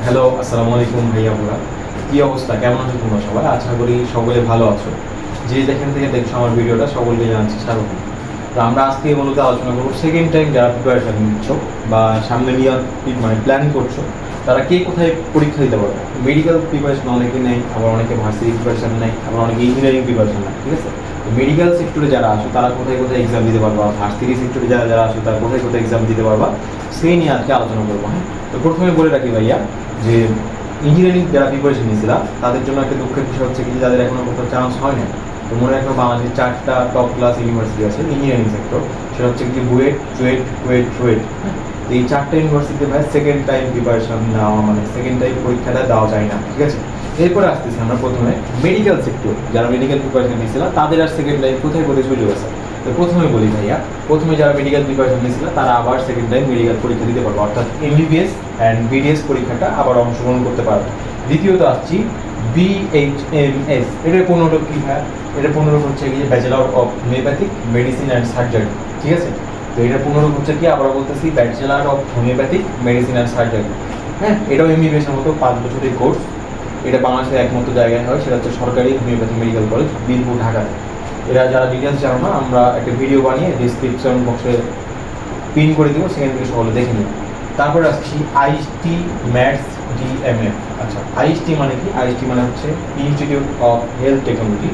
Hello, আসসালামু আলাইকুম ভাইয়া আপুরা। কি অবস্থা, কেমন আছো তোমরা সবাই? আশা করি সকলে ভালো আছো। যে যেখান থেকে দেখছো আমার ভিডিওটা সকলকে জানাচ্ছি স্বাগতম। তো আমরা আজকে মূলত আলোচনা করবো সেকেন্ড টাইম যারা প্রিপারেশন নিচ্ছ বা সামনে নিয়ে মানে প্ল্যান করছো, তারা কে কোথায় পরীক্ষা দিতে পারবে। মেডিকেল প্রিপারেশন অনেকে নেয়, আবার অনেকে ভার্সিটি প্রিপারেশন নেয়, আবার অনেকে ইঞ্জিনিয়ারিং প্রিপারেশন নেয়, ঠিক আছে? তো মেডিকেল সেক্টরে যারা আসো তারা কোথায় কোথায় এক্সাম দিতে পারবা, ভার্সিটি সেক্টরে যারা যারা আসো তারা কোথায় কোথায় এক্সাম দিতে পারবা, সেই নিয়ে আজকে আলোচনা করবো। হ্যাঁ, তো প্রথমে বলে রাখি ভাইয়া যে ইঞ্জিনিয়ারিং যারা প্রিপারেশন নিয়েছিলাম তাদের জন্য একটা দুঃখের বিষয় হচ্ছে কি, যাদের এখনো কোথাও চান্স হয় না। তো মনে রাখবো, বাংলাদেশের 4টা টপ ক্লাস ইউনিভার্সিটি আছে ইঞ্জিনিয়ারিং সেক্টর। সেটা হচ্ছে কি বুয়েট, চুয়েট, কুয়েট, রুয়েট। এই 4টা ইউনিভার্সিটিতে ভাই সেকেন্ড টাইম প্রিপারেশন নেওয়া মানে সেকেন্ড টাইম পরীক্ষাটা দেওয়া যায় না, ঠিক আছে? এরপরে আসতেছি আমরা প্রথমে মেডিকেল সেক্টর, যারা মেডিকেল প্রিপারেশন নিয়েছিলাম তাদের আর সেকেন্ড টাইম কোথায় কোথায় সুযোগ আছে। তো প্রথমে বলি ভাইয়া, প্রথমে যারা মেডিকেল প্রিপারেশন নিয়েছিল তারা আবার সেকেন্ড টাইম মেডিকেল পরীক্ষা দিতে পারবে, অর্থাৎ এমবিবিএস অ্যান্ড বিডিএস পরীক্ষাটা আবার অংশগ্রহণ করতে পারবে। দ্বিতীয়ত আসছি বিএইচএমএস। এটার পূর্ণরূপ কি ভাইয়া? এটার পূর্ণরূপ হচ্ছে কি bachelor of homeopathic medicine and surgery, ঠিক আছে? তো এটার পূর্ণরূপ হচ্ছে কি, আবার বলতেছি, bachelor of homeopathic medicine and surgery. হ্যাঁ, এটাও এমবিবিএস এর মতো 5 বছরের কোর্স। এটা বাংলাদেশের একমাত্র জায়গায় হয়, সেটা হচ্ছে সরকারি হোমিওপ্যাথি মেডিকেল কলেজ, বীরপুর, ঢাকায়। এরা যারা ডিটেলস জানো না, আমরা একটা ভিডিও বানিয়ে ডিসক্রিপশন বক্সে পিন করে দিব, সেখান থেকে সকলে দেখে নিন। তারপরে আসছি আইএসটি ম্যাথস ডিএমএফ। আচ্ছা, আইএসটি মানে কি? আইএসটি মানে হচ্ছে institute of health technology.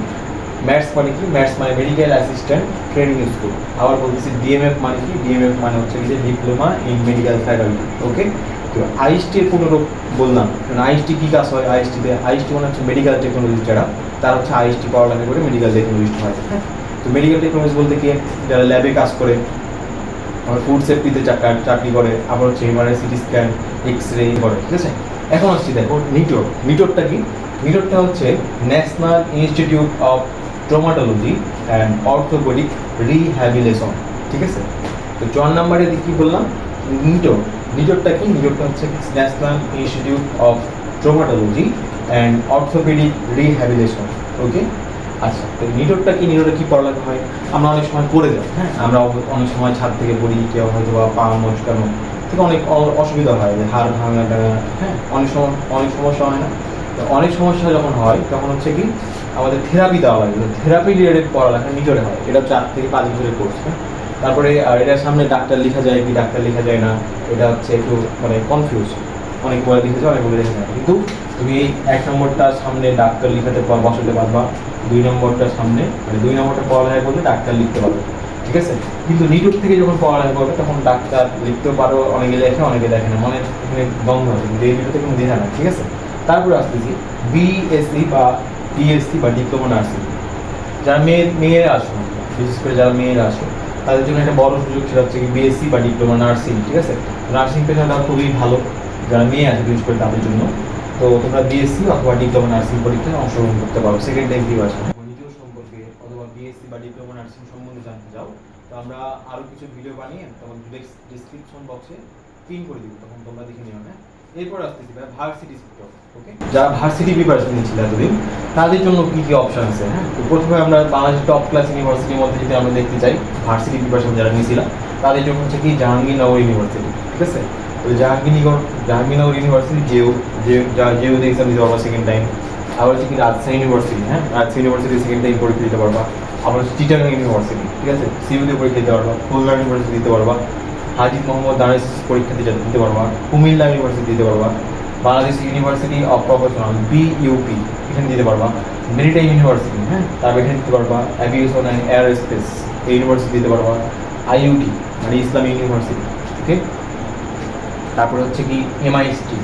Maths মানে কি? ম্যাথস মানে মেডিকেল অ্যাসিস্ট্যান্ট ট্রেনিং স্কুল। আবার বলতেছি ডিএমএফ মানে কি? ডিএমএফ মানে হচ্ছে যে ডিপ্লোমা ইন মেডিকেল ফ্যাকাল্টি। ওকে, তো আইএসটির পুনরূপ বললাম, আইএসটি কী কাজ হয় আইএসটিতে? আইএসটি মানে হচ্ছে মেডিকেল টেকনোলজিস্ট, যারা তারা হচ্ছে আইএসটি পড়ালেখা করে মেডিকেল টেকনোলজিস্ট হয়। হ্যাঁ, তো মেডিকেল টেকনোলজি বলতে কি, যারা ল্যাবে কাজ করে, আবার ফুড সেফটিতে চাকরি করে, আবার হচ্ছে MRI, CT scan, X ray করে, ঠিক আছে? এখন আসছি, দেখো নিটোর। নিটোরটা কি? নিটোরটা হচ্ছে national institute of traumatology and orthopaedic rehabilitation, ঠিক আছে? তো 4 নম্বরে কি বললাম? নিটোর। নিটোরটা কি? নিটোরটা হচ্ছে national institute of traumatology and orthopaedic rehabilitation. Okay, আচ্ছা, তো নিটোরটা কি? নিটোরে কি পড়ালেখা হয়? আমরা অনেক সময় পড়ে যাই। হ্যাঁ, আমরা অনেক সময় ছাদ থেকে পড়ি, কেউ হয়তো বা পা মচকানো থেকে অনেক অসুবিধা হয়, যে হাড় ভাঙা টাঙা। হ্যাঁ, অনেক সমস্যা হয় না? তো অনেক সমস্যা যখন হয় তখন হচ্ছে কি, আমাদের থেরাপি দেওয়া লাগে। থেরাপি রিলেটেড পড়ালেখা নিটোরে হয়। এটা 4 থেকে 5 বছরের কোর্স। হ্যাঁ, তারপরে এটার সামনে ডাক্তার লেখা যায় কি ডাক্তার লেখা যায় না, এটা হচ্ছে একটু মানে কনফিউজ। অনেক বলে লিখে যায়, অনেক বলে লিখে যায়, কিন্তু তুমি 1 নম্বরটার সামনে ডাক্তার লিখাতে বসাতে পারবা, 2 নম্বরটার সামনে মানে 2 নম্বরটা পড়ালেখা করলে ডাক্তার লিখতে পারবে, ঠিক আছে? কিন্তু নিটোর থেকে যখন পড়ালেখা করবে তখন ডাক্তার লিখতেও পারো, অনেকে লেখে অনেকে লেখে না, মানে এখানে দ্বন্দ্ব আছে, কিন্তু এই নিটোতে কোনো দ্বিধা না, ঠিক আছে? তারপরে আসতেছি বিএসসি বা বিএসসি বা ডিপ্লোমা নার্সিং। যারা মেয়েরা আসো, বিশেষ করে যারা মেয়েরা আসো, তাদের জন্য একটা বড় সুযোগ, সেটা হচ্ছে কি বিএসসি বা ডিপ্লোমা নার্সিং, ঠিক আছে? নার্সিং পেশাটা খুবই ভালো, যারা মেয়ে আছে বিশেষ করে তাদের জন্য। তো তোমরা বিএসসি অথবা ডিপ্লোমা নার্সিং পরীক্ষায় অংশগ্রহণ করতে পারো সেকেন্ড টাইম প্রিপারেশন। নিজেও সম্পর্কে অথবা বিএসসি বা ডিপ্লোমা নার্সিং সম্বন্ধে জানতে চাও, তো আমরা আরও কিছু ভিডিও বানিয়ে তখন ডিসক্রিপশন বক্সে পিন করে দিব, তখন তোমরা দেখে নিও। হ্যাঁ, এরপর আসতেছি ভার্সিটি সেক্টর। ওকে, যারা ভার্সিটি প্রিপারেশন নিচ্ছিল এতদিন, তাদের জন্য কী কী অপশন আছে? হ্যাঁ, তো প্রথমে আমরা বাংলাদেশের টপ ক্লাস ইউনিভার্সিটির মধ্যে যদি আমরা দেখতে চাই, ভার্সিটি প্রিপারেশন যারা নিয়েছিলাম তাদের জন্য হচ্ছে কি জাহাঙ্গীরনগর ইউনিভার্সিটি, ঠিক আছে? তো জাহাঙ্গীরনগর ইউনিভার্সিটি যেওতে এক্সাম দিতে পারবা সেকেন্ড টাইম। আবার হচ্ছে কি রাজশাহী ইউনিভার্সিটি। হ্যাঁ, রাজশাহী ইউনিভার্সিটি সেকেন্ড টাইম পরীক্ষা দিতে পারবা। আবার হচ্ছে চিটাগাং ইউনিভার্সিটি, ঠিক আছে, সিইউতে পরীক্ষা দিতে পারবা। খুলনা ইউনিভার্সিটি দিতে পারবা। হাজী মোহাম্মদ দানেশ পরীক্ষা দিতে পারবা। কুমিল্লা ইউনিভার্সিটি দিতে পারবা। Bangladesh university of professional BUP এখানে দিতে পারবা। মেরিটাইম ইউনিভার্সিটি, হ্যাঁ, তারপর এখানে দিতে পারবা। অ্যাভিয়েশন অ্যান্ড এয়ারস্পেস এই ইউনিভার্সিটি দিতে পারবা। আইইউটি মানে ইসলামী ইউনিভার্সিটি। ওকে, তারপরে হচ্ছে কি এমআইএসটি।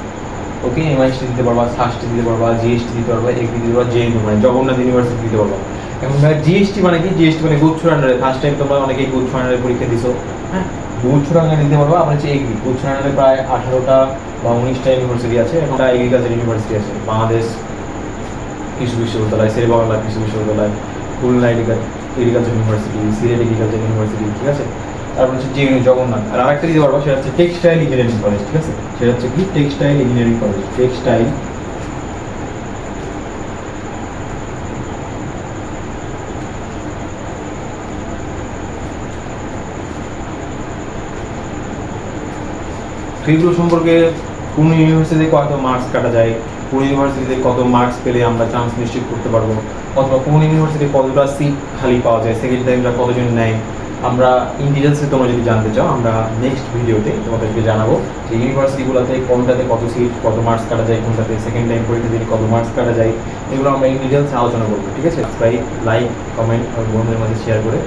ওকে, এমআইএসটি দিতে পারবা, সাস্টি দিতে পারবা, জিএসটি দিতে পারবা, এগ্রি দিতে পারবা, জেএনইউ মানে জগন্নাথ ইউনিভার্সিটি দিতে পারবা। এখন জিএসটি মানে কি? জিএসটি মানে গুচ্ছর আন্ডারে। ফার্স্ট টাইম তোমরা অনেকেই গুচ্ছর আন্ডারে পরীক্ষা দিছো। হ্যাঁ, গুচ্ছর আন্ডারে দিতে পারবা। আবার হচ্ছে এগ্রি, গুচ্ছর আন্ডারে প্রায় 18টা বা 19টা ইউনিভার্সিটি আছে। একটা এগ্রিকালচার ইউনিভার্সিটি আছে, বাংলাদেশ কৃষি বিশ্ববিদ্যালয়, শেরে বাংলা কৃষি বিশ্ববিদ্যালয়, Khulna agriculture university, Sylhet agriculture university, ঠিক আছে? তারপর হচ্ছে জেএনইউ জগন্নাথ। আর আরেকটা দিতে পারবো, সেটা হচ্ছে টেক্সটাইল ইঞ্জিনিয়ারিং কলেজ, ঠিক আছে? সেটা হচ্ছে কি টেক্সটাইল ইঞ্জিনিয়ারিং কলেজ, টেক্সটাইল এগুলো সম্পর্কে কোন ইউনিভার্সিটিতে কত মার্কস কাটা যায়, কোন ইউনিভার্সিটিতে কত মার্কস পেলে আমরা চান্স নিশ্চিত করতে পারবো, অথবা কোন ইউনিভার্সিটি কতটা সিট খালি পাওয়া যায়, সেকেন্ড টাইমটা কতজন নেয়, আমরা ইন ডিটেলসে তোমরা যদি জানতে চাও আমরা নেক্সট ভিডিওতে তোমাদেরকে জানাবো যে ইউনিভার্সিটিগুলোতে কোনটাতে কত সিট, কত মার্কস কাটা যায়, কোনটাতে সেকেন্ড টাইম পরীক্ষা দিলে কত মার্কস কাটা যায়, এগুলো আমরা ইন ডিটেলসে আলোচনা করবো। ঠিক আছে, সাবস্ক্রাইব, লাইক, কমেন্ট আর বন্ধুদের মাঝে শেয়ার করে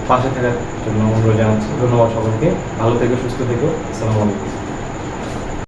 পাশে থাকার জন্য অনুরোধ জানাচ্ছি। ধন্যবাদ সকলকে, ভালো থেকো, সুস্থ থেকো, আসসালামু আলাইকুম।